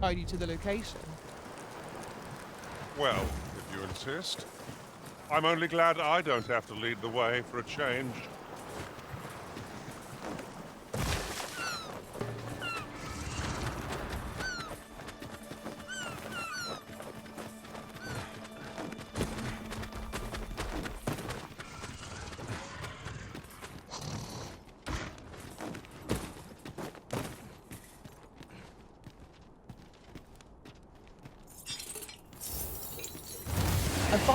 Guide you to the location. Well, if you insist. I'm only glad I don't have to lead the way for a change.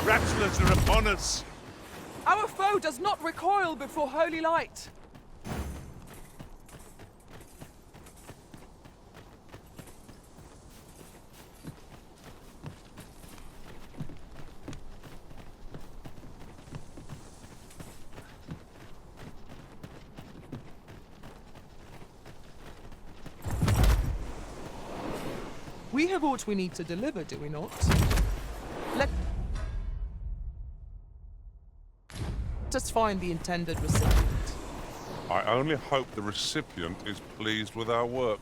Rattlers are upon us! Our foe does not recoil before holy light. We have what we need to deliver, do we not? Let us find the intended recipient. I only hope the recipient is pleased with our work.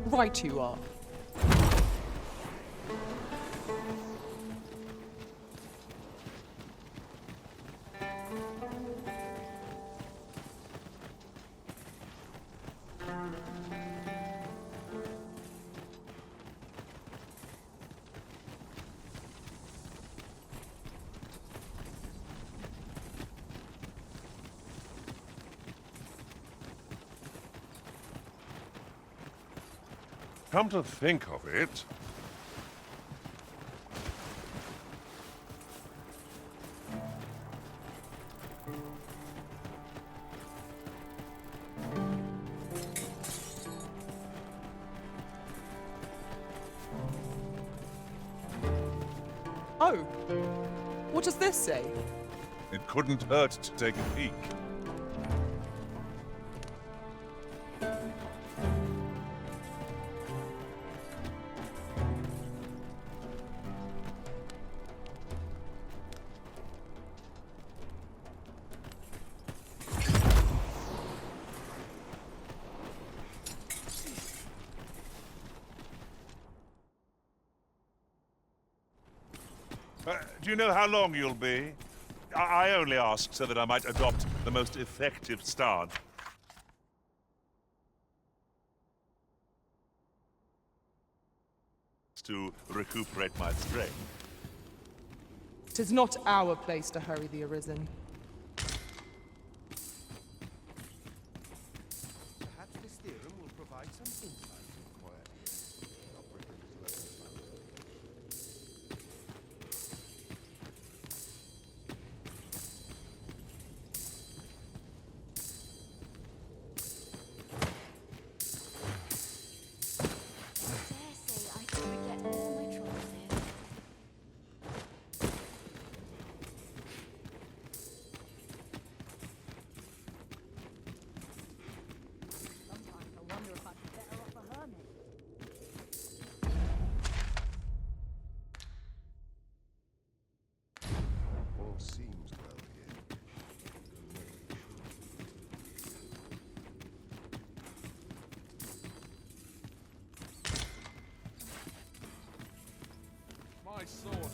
Right you are. Come to think of it... Oh, what does this say? It couldn't hurt to take a peek. Do you know how long you'll be? I only ask so that I might adopt the most effective stance. To recuperate my strength. 'Tis not our place to hurry the Arisen. Perhaps this theorem will provide some insight into quiet here. Not Britain's lowest level. All seems well here. My sword arm.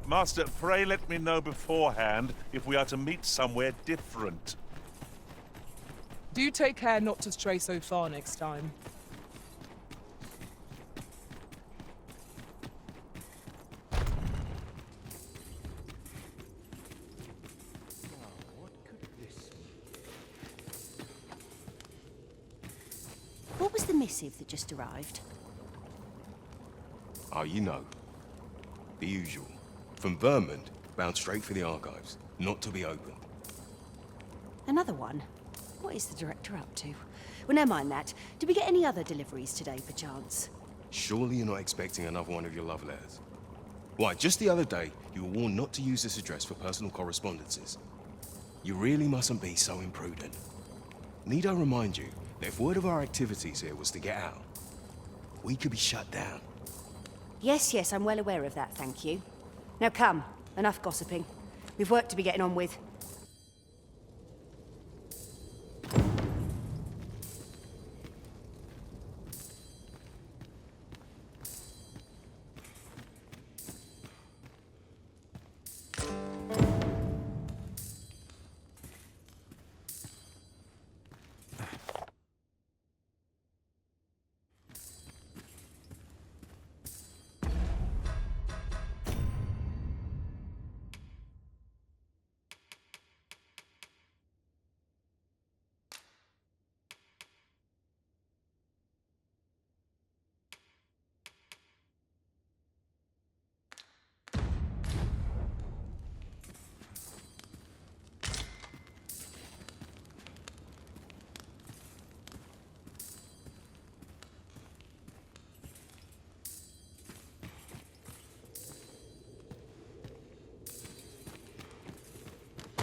Master, pray let me know beforehand if we are to meet somewhere different. Do take care not to stray so far next time. What could this be? What was the missive that just arrived? Oh, you know. The usual. From Vermont, bound straight for the archives. Not to be opened. Another one? What is the director up to? Well, never mind that. Did we get any other deliveries today, perchance? Surely you're not expecting another one of your love letters. Why, just the other day, you were warned not to use this address for personal correspondences. You really mustn't be so imprudent. Need I remind you that if word of our activities here was to get out, we could be shut down. Yes, yes, I'm well aware of that, thank you. Now come, enough gossiping. We've work to be getting on with.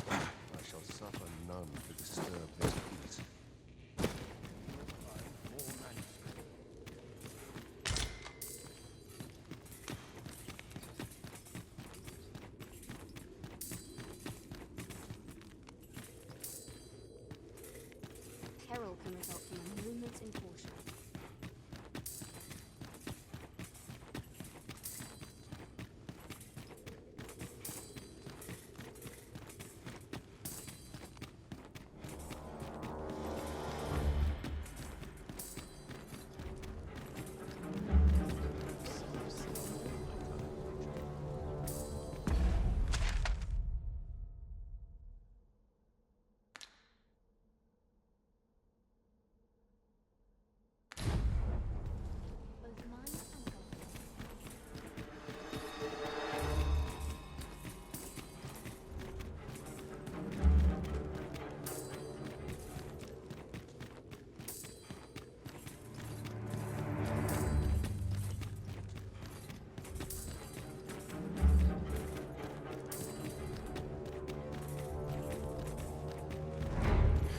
I shall suffer none to disturb this peace. Peril can result from a moment's incaution. Both mine and God.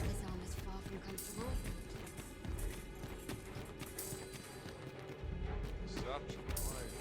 This arm is far from comfortable. Such quiet.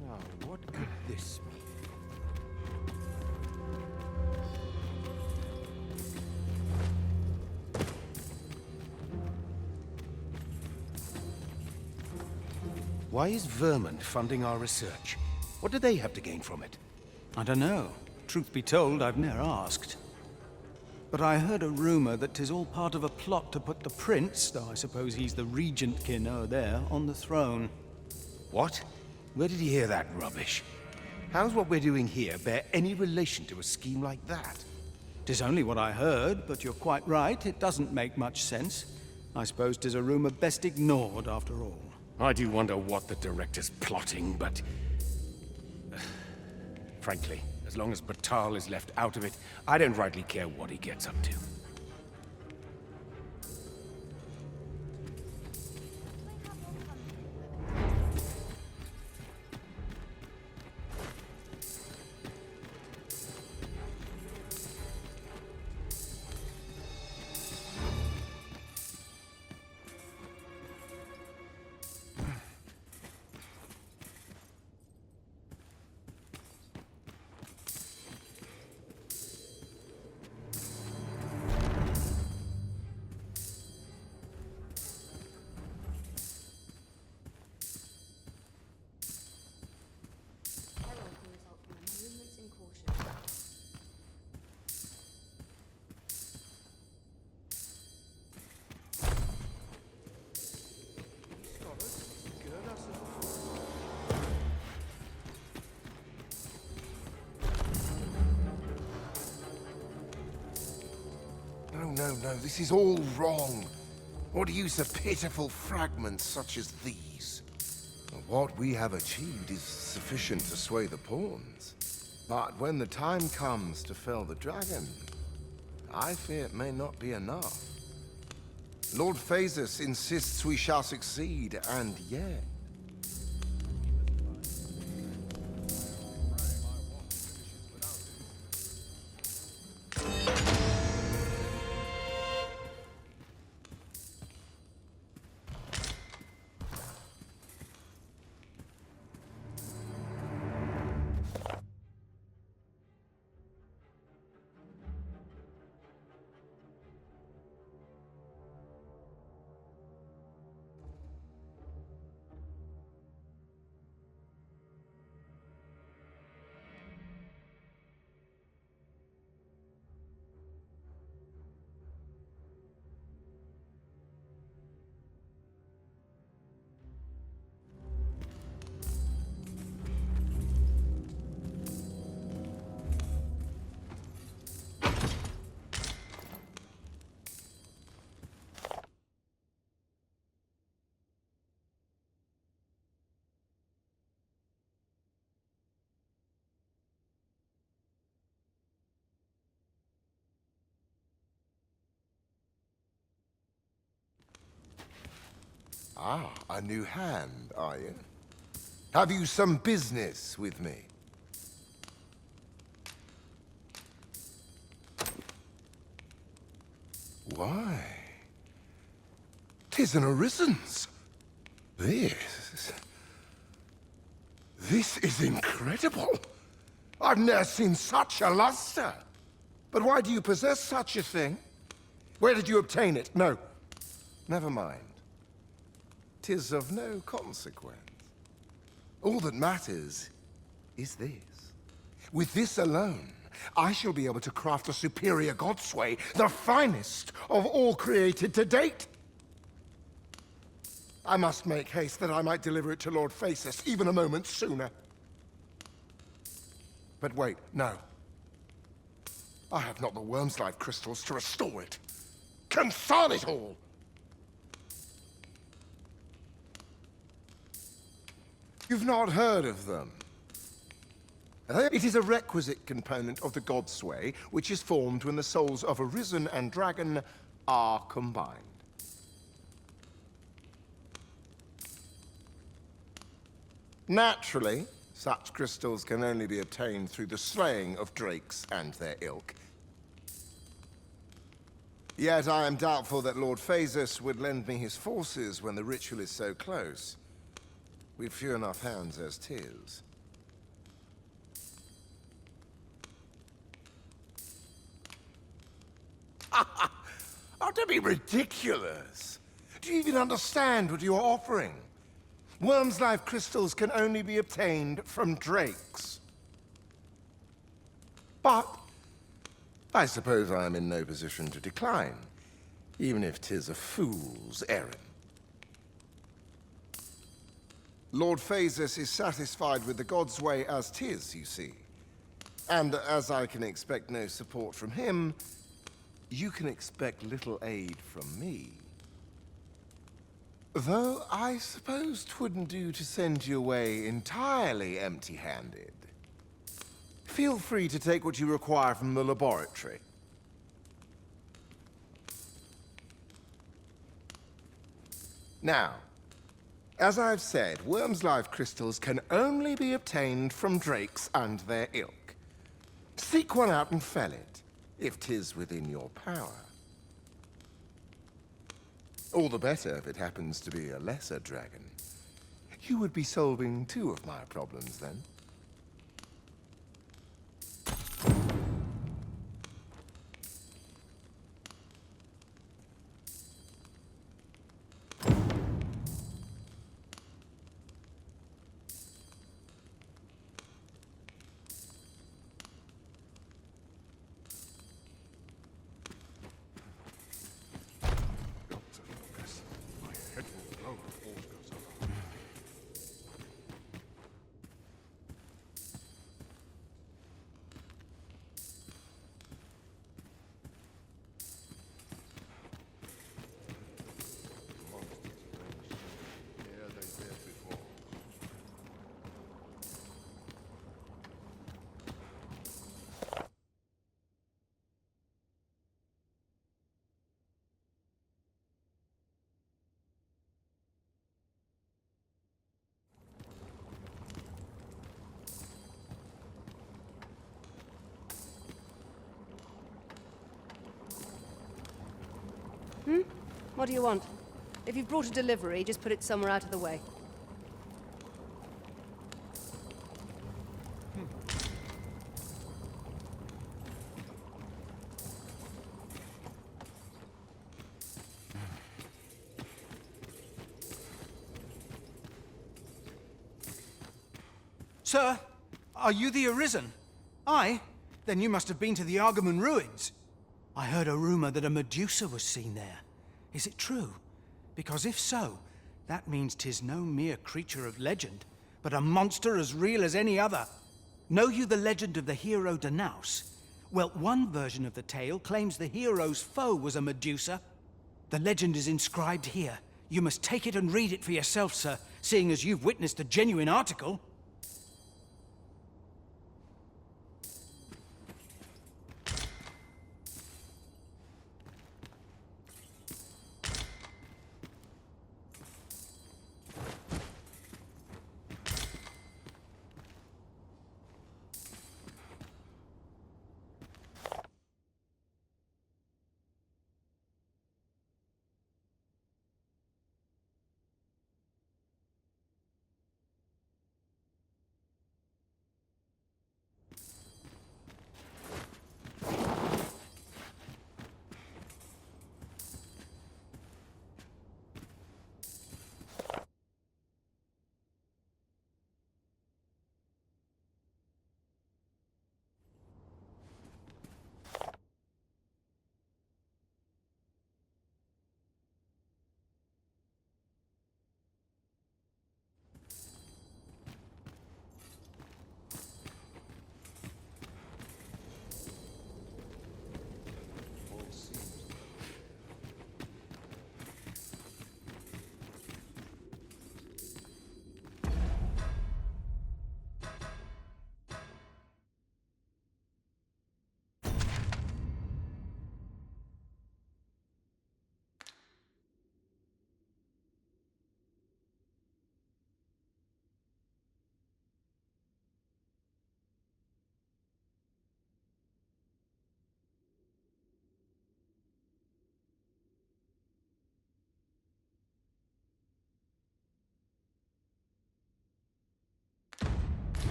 Now, what could this be? Why is Vermont funding our research? What do they have to gain from it? I don't know. Truth be told, I've ne'er asked. But I heard a rumor that 'tis all part of a plot to put the prince, though I suppose he's the regent kin o'er there, on the throne. What? Where did you hear that rubbish? How's what we're doing here bear any relation to a scheme like that? 'Tis only what I heard, but you're quite right, it doesn't make much sense. I suppose 'tis a rumor best ignored, after all. I do wonder what the director's plotting, but... frankly, as long as Batal is left out of it, I don't rightly care what he gets up to. Peril can result from movements in caution. No, this is all wrong. What use of pitiful fragments such as these? What we have achieved is sufficient to sway the pawns. But when the time comes to fell the dragon, I fear it may not be enough. Lord Phasus insists we shall succeed, and yet... Ah, a new hand, are you? Have you some business with me? Why? 'Tis an orisons. This is incredible. I've never seen such a luster. But why do you possess such a thing? Where did you obtain it? No, never mind. 'Tis of no consequence. All that matters is this. With this alone, I shall be able to craft a superior godsway, the finest of all created to date. I must make haste that I might deliver it to Lord Phasus even a moment sooner. But wait, no. I have not the worm's life crystals to restore it. Confound it all! You've not heard of them. It is a requisite component of the godsway, which is formed when the souls of Arisen and Dragon are combined. Naturally, such crystals can only be obtained through the slaying of drakes and their ilk. Yet I am doubtful that Lord Phasus would lend me his forces when the ritual is so close. We've few enough hands as 'tis. Oh, don't be ridiculous. Do you even understand what you're offering? Worm's life crystals can only be obtained from drakes. But I suppose I am in no position to decline, even if 'tis a fool's errand. Lord Phasus is satisfied with the godsway as 'tis, you see. And as I can expect no support from him, you can expect little aid from me. Though I suppose 'twouldn't do to send you away entirely empty-handed. Feel free to take what you require from the laboratory. Now, as I've said, worm's life crystals can only be obtained from drakes and their ilk. Seek one out and fell it, if 'tis within your power. All the better if it happens to be a lesser dragon. You would be solving two of my problems then. What do you want? If you've brought a delivery, just put it somewhere out of the way. Sir, are you the Arisen? Aye? Then you must have been to the Argamon ruins. I heard a rumor that a Medusa was seen there. Is it true? Because if so, that means 'tis no mere creature of legend, but a monster as real as any other. Know you the legend of the hero Danaus? Well, one version of the tale claims the hero's foe was a Medusa. The legend is inscribed here. You must take it and read it for yourself, sir, seeing as you've witnessed a genuine article.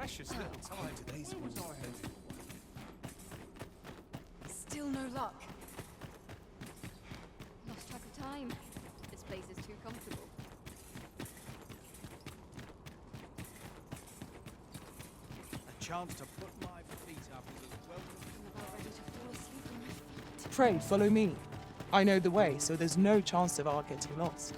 precious little time. Today's Still no luck. Lost track of time. This place is too comfortable. A chance to put my feet up is as well. I'm about ready to fall asleep on my feet. Pray, follow me. I know the way, so there's no chance of our getting lost.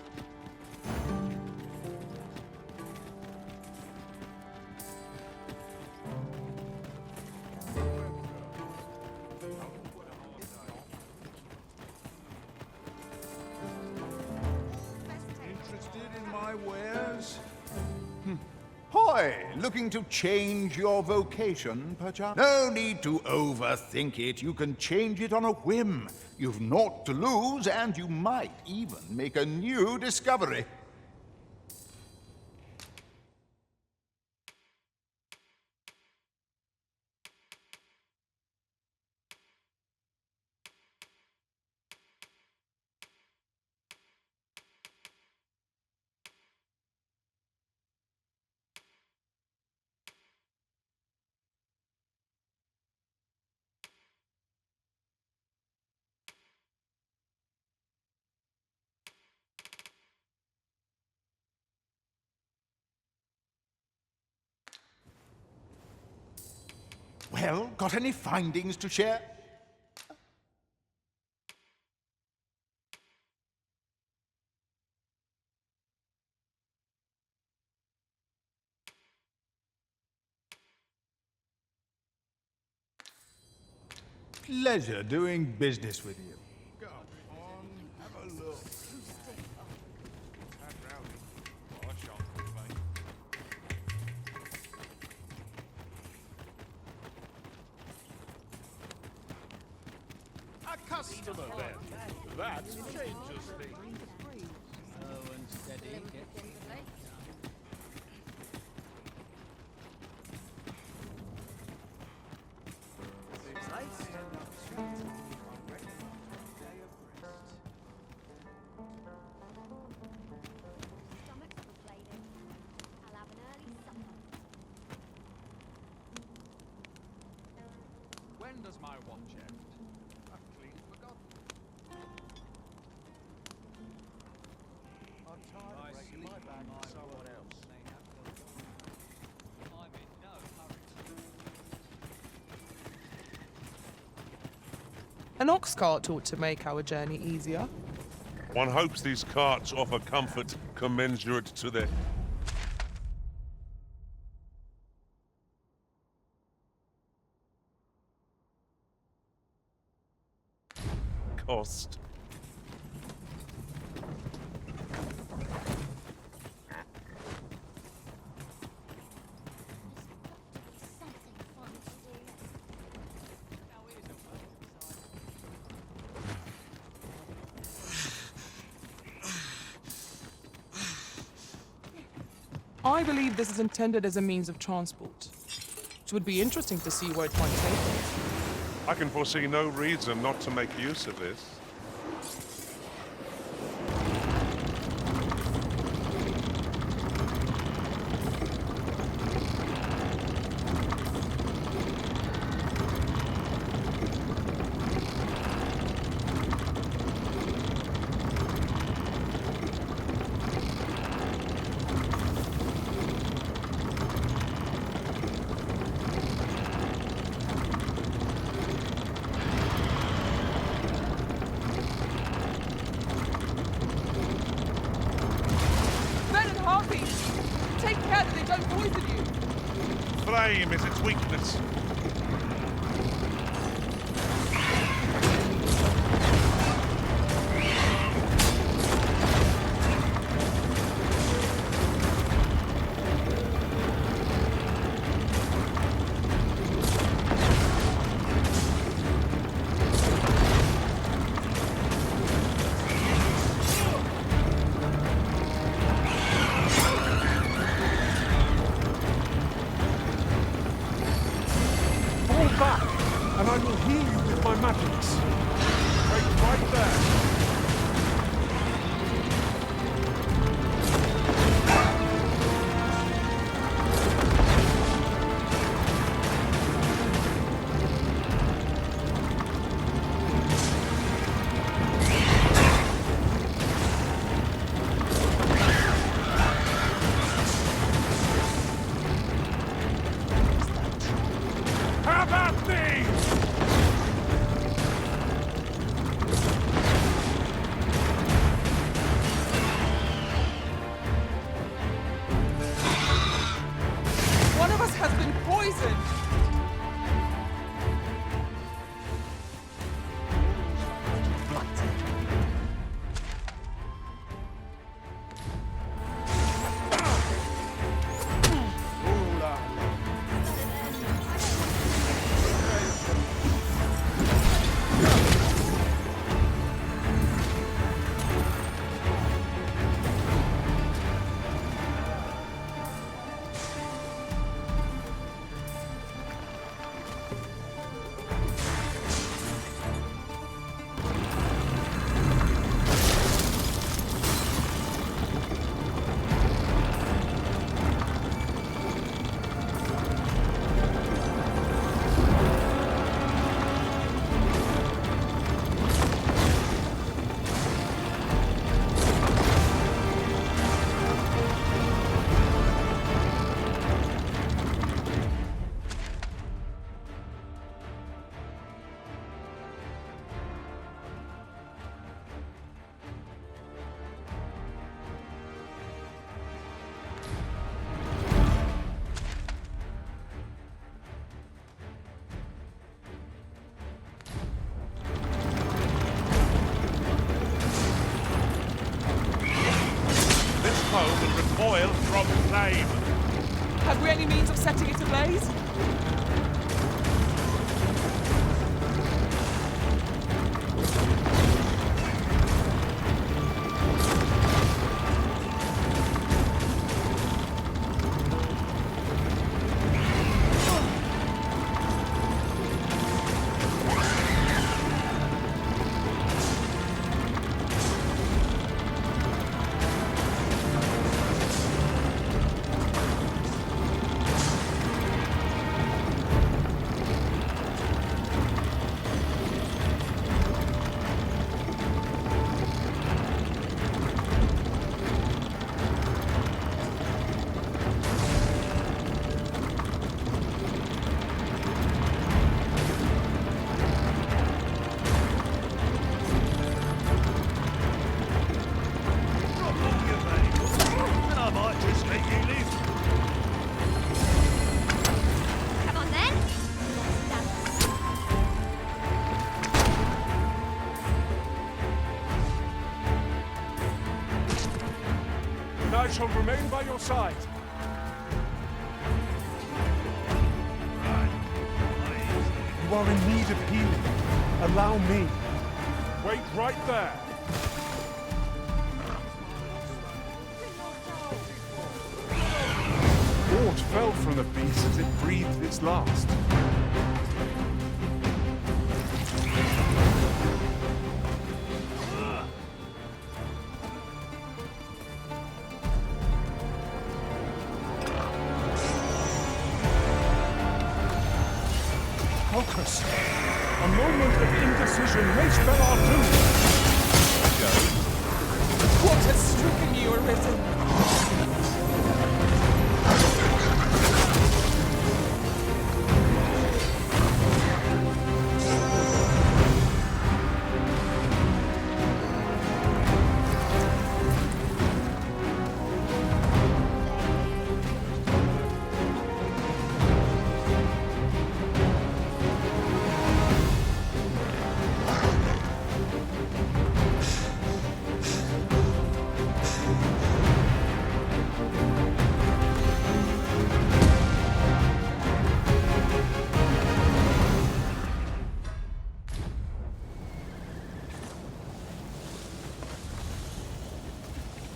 Interested in my wares? Hoy, looking to change your vocation, perchance? No need to overthink it. You can change it on a whim. You've naught to lose, and you might even make a new discovery. Well, got any findings to share? Pleasure doing business with you. Go on, have a look. A customer then. That changes things. Slow and steady. Stomach's overplayed. I'll have an early supper. When does my watch end? I've clean forgotten. I'm tired of breaking my back for someone else. I'm in no hurry. An ox cart ought to make our journey easier. One hopes these carts offer comfort commensurate to their cost. Something fun to do. I believe this is intended as a means of transport. It would be interesting to see where it might take us. I can foresee no reason not to make use of this. Men and harpies! Take care that they don't poison you! Flame is its weakness. Fall back, and I will heal you with my magics. Wait right there. reason. Home will recoil from flame. Have we any means of setting it ablaze? Come on then. And I shall remain by your side. You are in need of healing. Allow me. Wait right there. Aught fell from the beast as it breathed its last. Focus. A moment of indecision may spell our doom. What has stricken you, Arisen?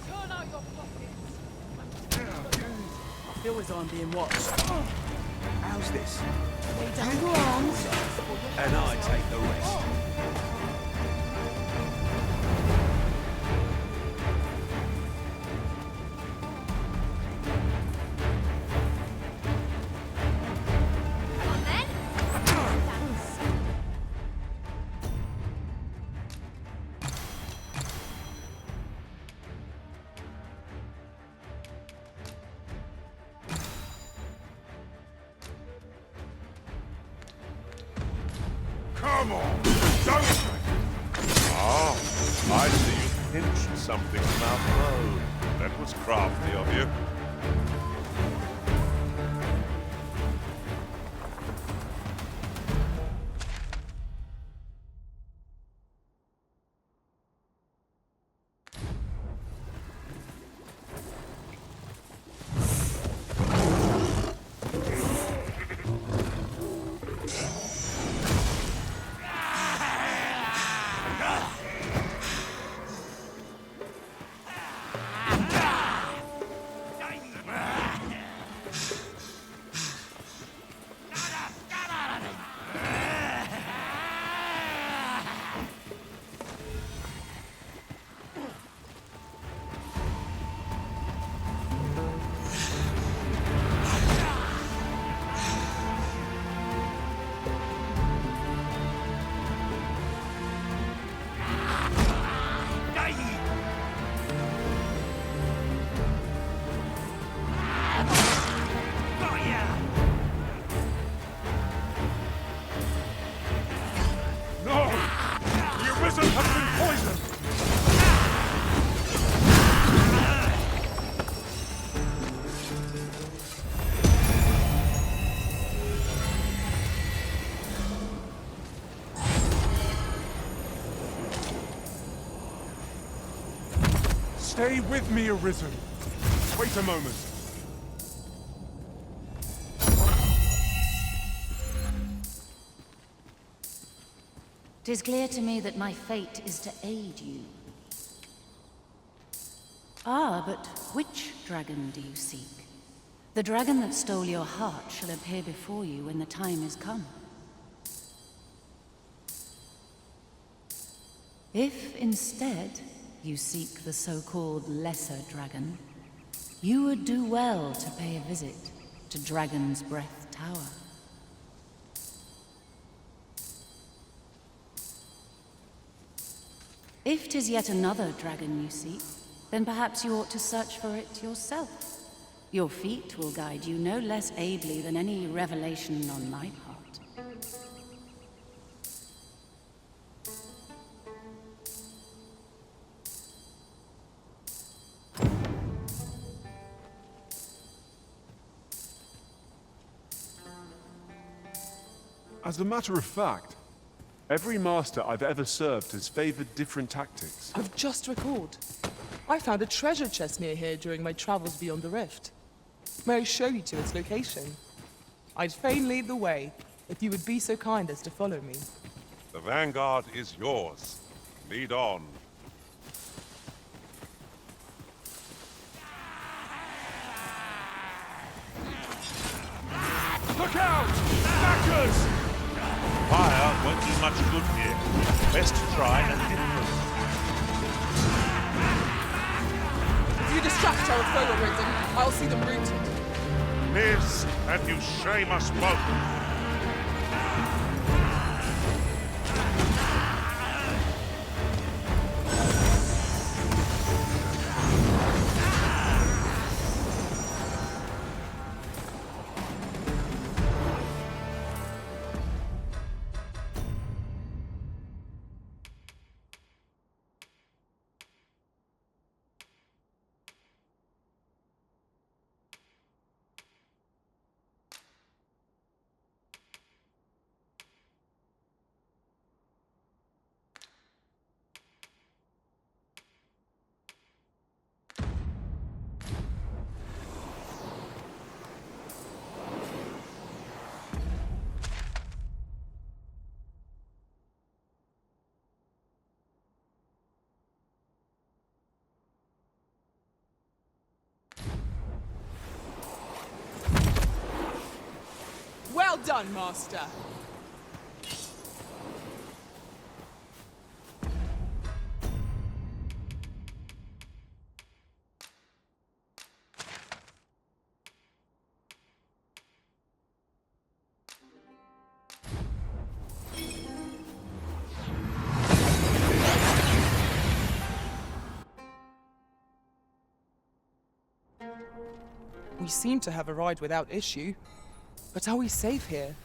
Turn out your pockets. I feel as though I'm being watched. How's this? Lay down your arms. And I take the rest. Come on then. Come on! Don't! Ah, I see you pinched something from our foe. That was crafty of you. Stay with me, Arisen. Wait a moment. 'Tis clear to me that my fate is to aid you. Ah, but which dragon do you seek? The dragon that stole your heart shall appear before you when the time is come. If instead you seek the so-called lesser dragon, you would do well to pay a visit to Dragon's Breath Tower. If 'tis yet another dragon you seek, then perhaps you ought to search for it yourself. Your feet will guide you no less ably than any revelation on my part. As a matter of fact, every master I've ever served has favored different tactics. I've just recalled. I found a treasure chest near here during my travels beyond the rift. May I show you to its location? I'd fain lead the way, if you would be so kind as to follow me. The vanguard is yours. Lead on. Look out! Backers! Fire won't do much good here. Best try a different. If you distract our foe, Arisen, I'll see them rooted. Miss, and you shame us both. Well done, Master. We seem to have arrived without issue. But are we safe here?